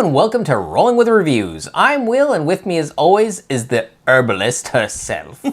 and welcome to Rolling with Reviews. I'm Will, and with me as always is the herbalist herself,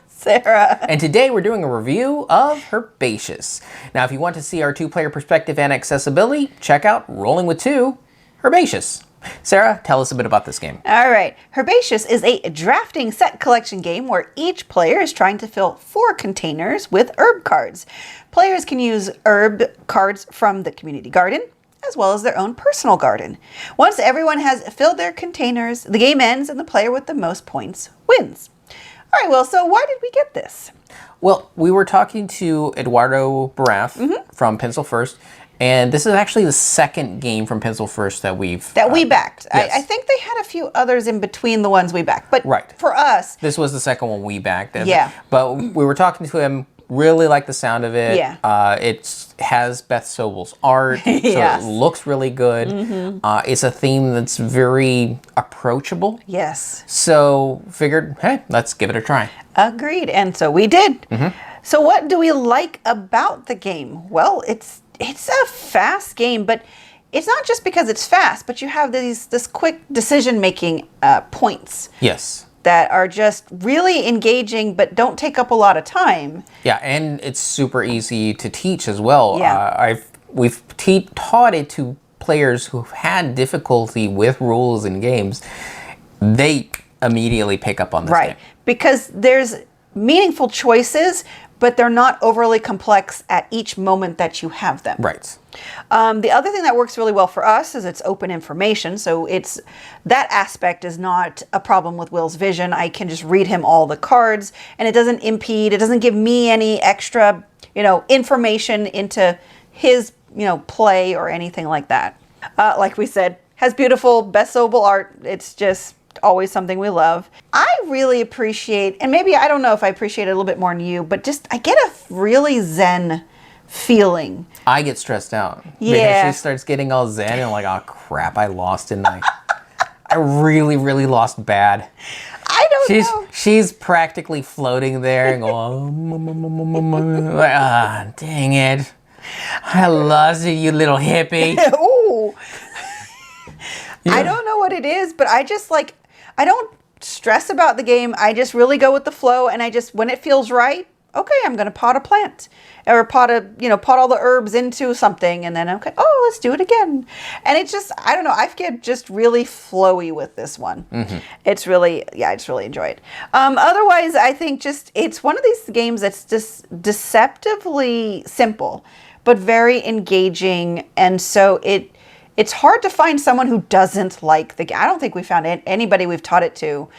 Sarah. And today we're doing a review of Herbaceous. Now, if you want to see our two-player perspective and accessibility, check out Rolling with Two, Herbaceous. Sarah, tell us a bit about this game. All right. Herbaceous is a drafting set collection game where each player is trying to fill 4 containers with herb cards. Players can use herb cards from the community garden, as well as their own personal garden. Once everyone has filled their containers, the game ends and the player with the most points wins. All right, Will, so why did we get this? Well, we were talking to Eduardo Baraf from Pencil First, and this is actually the second game from Pencil First that we backed. Yes. I think they had a few others in between the ones we backed, but for us... This was the second one we backed. Yeah. But we were talking to him, really like the sound of it. Yeah. It has Beth Sobel's art, so Yes. it looks really good. It's a theme that's very approachable. Yes. So figured, hey, let's give it a try. Agreed, and so we did. So what do we like about the game? Well, it's a fast game, but it's not just because it's fast, but you have this quick decision-making points. Yes. That are just really engaging, but don't take up a lot of time. Yeah, and it's super easy to teach as well. Yeah. We've taught it to players who've had difficulty with rules in games. They immediately pick up on this game. Because there's meaningful choices, but they're not overly complex at each moment that you have them. Right. The other thing that works really well for us is it's open information. So that aspect is not a problem with Will's vision. I can just read him all the cards and it doesn't impede. It doesn't give me any extra, information into his, play or anything like that. Like we said, has beautiful Beth Sobel art. It's just always something we love. I really appreciate, and maybe I don't know if I appreciate it a little bit more than you, but just I get a really zen feeling. I get stressed out. Yeah. Because she starts getting all zen and I'm like, oh crap, I lost tonight. I really, really lost bad. I don't know. She's practically floating there and going, like, dang it. I lost you little hippie. Ooh. Yeah. I don't know what it is, but I just I don't stress about the game. I just really go with the flow, and when it feels right, okay, I'm going to pot a plant or pot all the herbs into something, and then okay, let's do it again. And it's just, I don't know, I get just really flowy with this one. It's really, I just really enjoy it. Otherwise, I think it's one of these games that's just deceptively simple, but very engaging, and so it's hard to find someone who doesn't like the game. I don't think we found anybody we've taught it to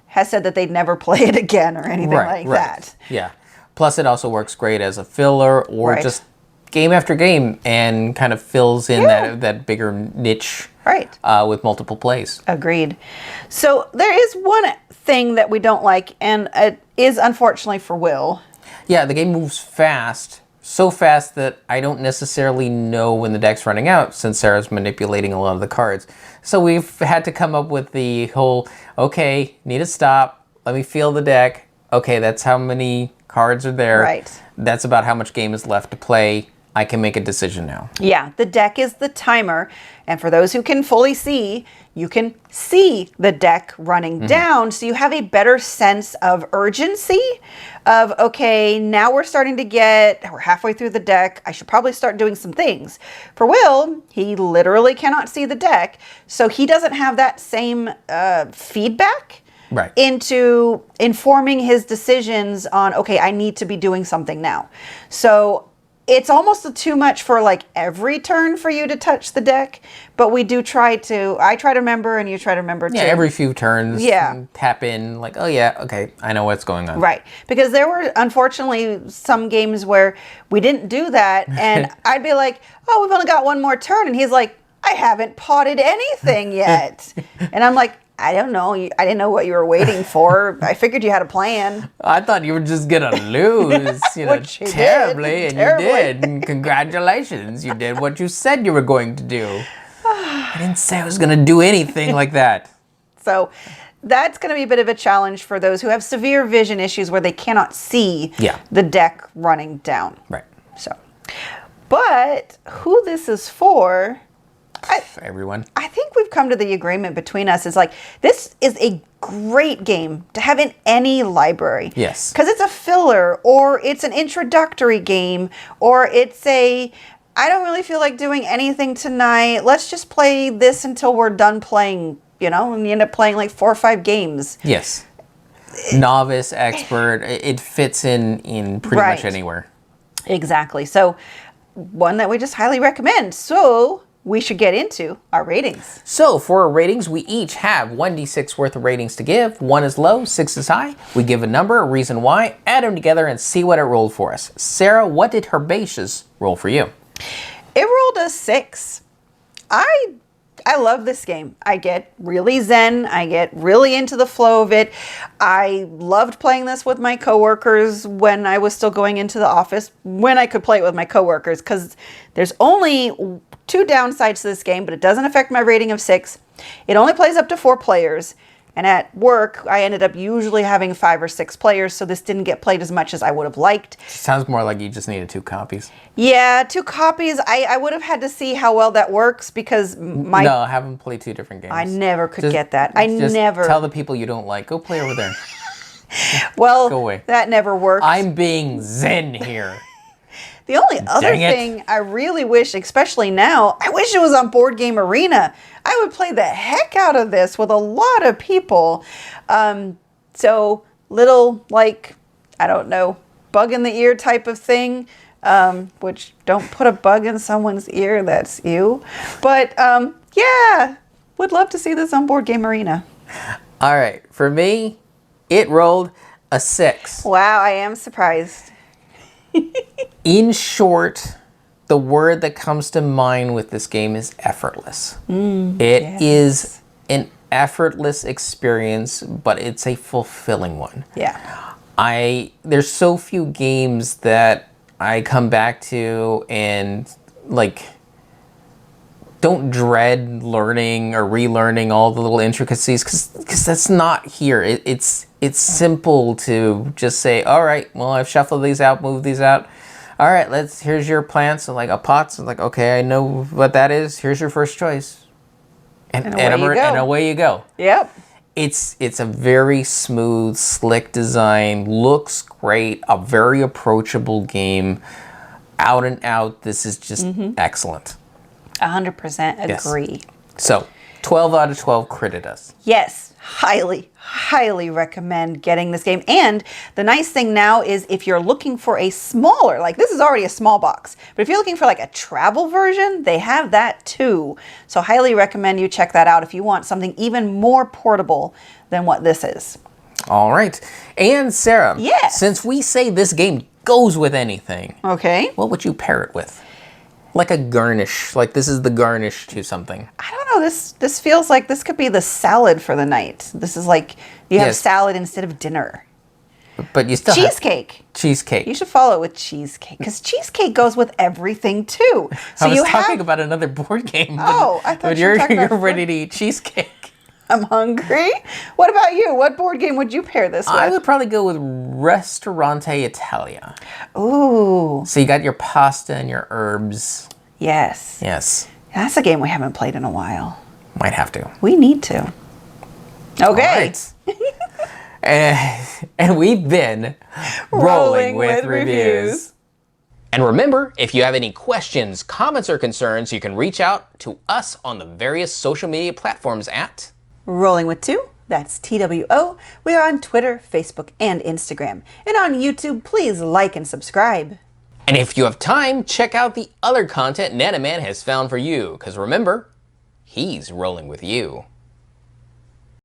has said that they'd never play it again or anything like that. Yeah. Plus, it also works great as a filler or just game after game and kind of fills in that bigger niche with multiple plays. Agreed. So there is one thing that we don't like, and it is unfortunately for Will. Yeah, the game moves fast. So fast that I don't necessarily know when the deck's running out since Sarah's manipulating a lot of the cards. So we've had to come up with the whole, okay, need to stop, let me feel the deck. Okay, that's how many cards are there. Right. That's about how much game is left to play. I can make a decision now. Yeah, the deck is the timer. And for those who can fully see, you can see the deck running down. So you have a better sense of urgency of, okay, now we're halfway through the deck. I should probably start doing some things. For Will, he literally cannot see the deck. So he doesn't have that same feedback into informing his decisions on, okay, I need to be doing something now. So it's almost too much for every turn for you to touch the deck, but I try to remember and you try to remember too. Yeah, every few turns, tap in oh yeah, okay, I know what's going on. Right, because there were unfortunately some games where we didn't do that and I'd be like, oh, we've only got one more turn, and he's like, I haven't potted anything yet. And I'm like, I don't know. I didn't know what you were waiting for. I figured you had a plan. I thought you were just going to lose, terribly, and you did. And congratulations. You did what you said you were going to do. I didn't say I was going to do anything like that. So that's going to be a bit of a challenge for those who have severe vision issues where they cannot see the deck running down. Right. So, but who this is for everyone. I think we've come to the agreement between us. It's like, this is a great game to have in any library. Yes. Because it's a filler, or it's an introductory game, or it's a, I don't really feel like doing anything tonight. Let's just play this until we're done playing, and you end up playing like 4 or 5 games. Yes. Novice, expert, it fits in pretty much anywhere. Exactly. So, one that we just highly recommend. So, we should get into our ratings. So for our ratings, we each have 1d6 worth of ratings to give. 1 is low, 6 is high. We give a number, a reason why, add them together, and see what it rolled for us. Sarah, what did Herbaceous roll for you? It rolled a 6. I love this game. I get really zen. I get really into the flow of it. I loved playing this with my coworkers when I was still going into the office, when I could play it with my coworkers, because there's only 2 downsides to this game, but it doesn't affect my rating of 6. It only plays up to 4 players. And at work, I ended up usually having 5 or 6 players, so this didn't get played as much as I would have liked. Sounds more like you just needed 2 copies. Yeah, 2 copies. I would have had to see how well that works, because No, have them play 2 different games. I never could get that. I just never... tell the people you don't like, go play over there. Well, Go away. That never worked. I'm being zen here. The only other thing I really wish, especially now, I wish it was on Board Game Arena. I would play the heck out of this with a lot of people. So little, like, I don't know, bug in the ear type of thing, which don't put a bug in someone's ear, that's you. But yeah, would love to see this on Board Game Arena. All right, for me, it rolled a 6. Wow, I am surprised. In short, the word that comes to mind with this game is effortless. It is an effortless experience, but it's a fulfilling one. Yeah. There's so few games that I come back to and like don't dread learning or relearning all the little intricacies, because that's not here. It's simple to just say, all right, well, I've shuffled these out, moved these out. All right, here's your plants, so like a pot. So like, okay, I know what that is. Here's your first choice. And away you go. Yep. It's a very smooth, slick design, looks great, a very approachable game. Out and out, this is just excellent. 100% agree. Yes. So, 12 out of 12 critted us. Yes, highly recommend getting this game. And the nice thing now is, if you're looking for a smaller, like this is already a small box, but if you're looking for like a travel version, they have that too. So highly recommend you check that out if you want something even more portable than what this is. All right. And Sarah, yes, since we say this game goes with anything, okay, what would you pair it with? Like a garnish, like this is the garnish to something. I don't know, this feels like this could be the salad for the night. This is like you have salad instead of dinner. But you still cheesecake. Cheesecake. You should follow it with cheesecake, because cheesecake goes with everything too. So I was talking about another board game. Oh, I thought you were talking about you're ready to eat cheesecake. I'm hungry. What about you? What board game would you pair this with? I would probably go with Ristorante Italia. Ooh. So you got your pasta and your herbs. Yes. Yes. That's a game we haven't played in a while. Might have to. We need to. Okay. And we've been Rolling with Reviews. And remember, if you have any questions, comments, or concerns, you can reach out to us on the various social media platforms at Rolling with 2, that's TWO. We are on Twitter, Facebook, and Instagram. And on YouTube, please like and subscribe. And if you have time, check out the other content Nanaman has found for you, because remember, he's rolling with you.